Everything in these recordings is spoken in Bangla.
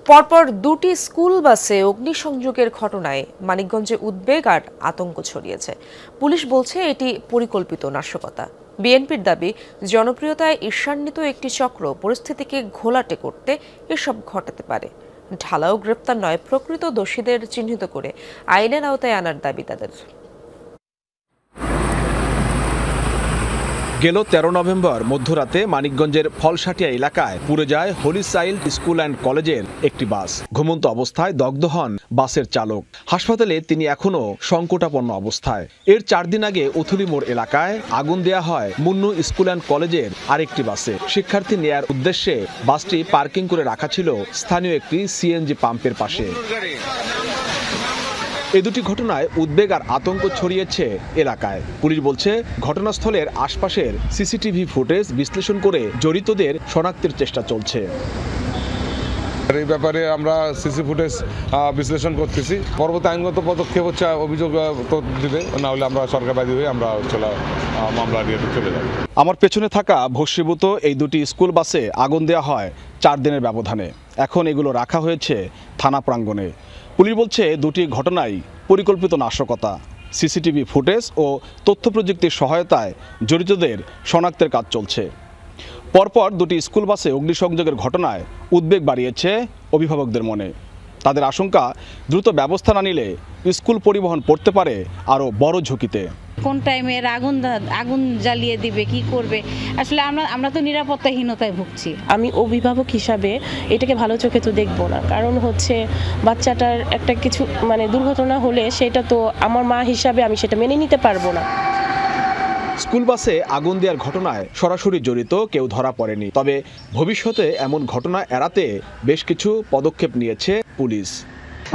পরপর দুটি স্কুল বাসে অগ্নিসংযোগের ঘটনায় মানিকগঞ্জে উদ্বেগ আর আতঙ্ক ছড়িয়েছে। পুলিশ বলছে এটি পরিকল্পিত নাশকতা। বিএনপির দাবি, জনপ্রিয়তায় ঈর্ষান্বিত একটি চক্র পরিস্থিতিকে ঘোলাটে করতে এসব ঘটাতে পারে। ঢালাও গ্রেপ্তার নয়, প্রকৃত দোষীদের চিহ্নিত করে আইনের আওতায় আনার দাবি তাদের। গেল 13 নভেম্বর মধ্যরাতে মানিকগঞ্জের ফলসাটিয়া এলাকায় পুড়ে যায় হোলি চাইল্ড স্কুল অ্যান্ড কলেজের একটি বাস। ঘুমন্ত অবস্থায় দগ্ধ হন বাসের চালক। হাসপাতালে তিনি এখনও সংকটাপন্ন অবস্থায়। এর 4 দিন আগে উথুলি মোড় এলাকায় আগুন দেয়া হয় মুন্নু স্কুল অ্যান্ড কলেজের আরেকটি বাসে। শিক্ষার্থী নেয়ার উদ্দেশ্যে বাসটি পার্কিং করে রাখা ছিল স্থানীয় একটি সিএনজি পাম্পের পাশে। এই দুটি ঘটনায় উদ্বেগ আর আতঙ্ক ছড়িয়েছে এলাকায়। পুলিশ বলছে ঘটনাস্থলের আশপাশের সিসিটিভি ফুটেজ বিশ্লেষণ করে জড়িতদের শনাক্তের চেষ্টা চলছে। এই ব্যাপারে আমরা সিসি ফুটেজ বিশ্লেষণ করতেছি। পরবর্তী আইনগত পদক্ষেপ হচ্ছে অভিযোগ দিবে, না হলে আমরা সরকারবাদী হয়ে আমরা মামলা নিয়ে চলে যাব। আমার পেছনে থাকা ভস্মীভূত এই দুটি স্কুল বাসে আগুন দেওয়া হয় 4 দিনের ব্যবধানে। এখন এগুলো রাখা হয়েছে থানা প্রাঙ্গণে। পুলিশ বলছে দুটি ঘটনাই পরিকল্পিত নাশকতা। সিসিটিভি ফুটেজ ও তথ্য প্রযুক্তির সহায়তায় জড়িতদের শনাক্তের কাজ চলছে। পরপর দুটি স্কুল বাসে অগ্নিসংযোগের ঘটনায় উদ্বেগ বাড়িয়েছে অভিভাবকদের মনে। তাদের আশঙ্কা, দ্রুত ব্যবস্থা না নিলে স্কুল পরিবহন পড়তে পারে আরও বড় ঝুঁকিতে। কোন টাইমে আগুন জ্বালিয়ে দিবে, কি করবে, আসলে আমরা তো নিরাপত্তাহীনতায় ভুগছি। আমি অভিভাবক হিসাবে এটাকে ভালো চোখে তো দেখবো না, কারণ হচ্ছে বাচ্চাটার একটা কিছু দুর্ঘটনা হলে সেটা তো আমার মা হিসাবে আমি সেটা মেনে নিতে পারবো না। স্কুল বাসে আগুন দেওয়ার ঘটনায় সরাসরি জড়িত কেউ ধরা পড়েনি, তবে ভবিষ্যতে এমন ঘটনা এড়াতে বেশ কিছু পদক্ষেপ নিয়েছে পুলিশ।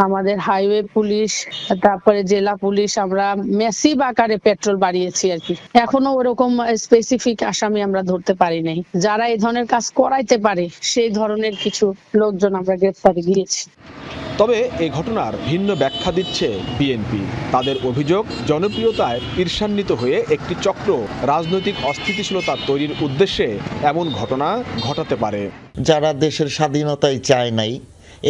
আমাদের হাইওয়ে পুলিশ, তারপরে জেলা পুলিশ, আমরা ম্যাসিভ আকারে পেট্রোল বাড়িয়েছি আর কি। এখনো ওরকম স্পেসিফিক আসামি আমরা ধরতে পারি নাই। যারা এই ধরনের কাজ করাইতে পারে সেই ধরনের কিছু লোকজন আমরা গ্রেফতারে গিয়েছি। তবে এই ঘটনার ভিন্ন ব্যাখ্যা দিচ্ছে বিএনপি। তাদের অভিযোগ, জনপ্রিয়তায় ঈর্ষান্বিত হয়ে একটি চক্র রাজনৈতিক অস্থিতিশীলতা তৈরির উদ্দেশ্যে এমন ঘটনা ঘটাতে পারে। যারা দেশের স্বাধীনতায় চায় নাই,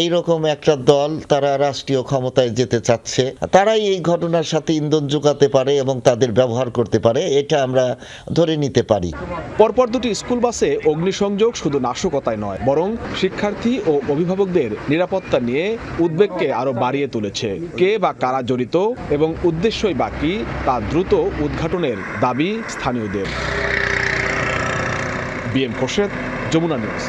এই রকম একটা দল তারা রাষ্ট্রীয় ক্ষমতায় যেতে চাচ্ছে, তারাই এই ঘটনার সাথে ইন্ধন যোগাতে পারে এবং তাদের ব্যবহার করতে পারে, এটা আমরা ধরে নিতে পারি। পরপর দুটি স্কুল বাসে অগ্নিসংযোগ শুধু নাশকতায় নয়, বরং শিক্ষার্থী ও অভিভাবকদের নিরাপত্তা নিয়ে উদ্বেগকে আরো বাড়িয়ে তুলেছে। কে বা কারা জড়িত এবং উদ্দেশ্যই বা কি, তা দ্রুত উদ্ঘাটনের দাবি স্থানীয়দের। BM Khorshed, Jamuna news.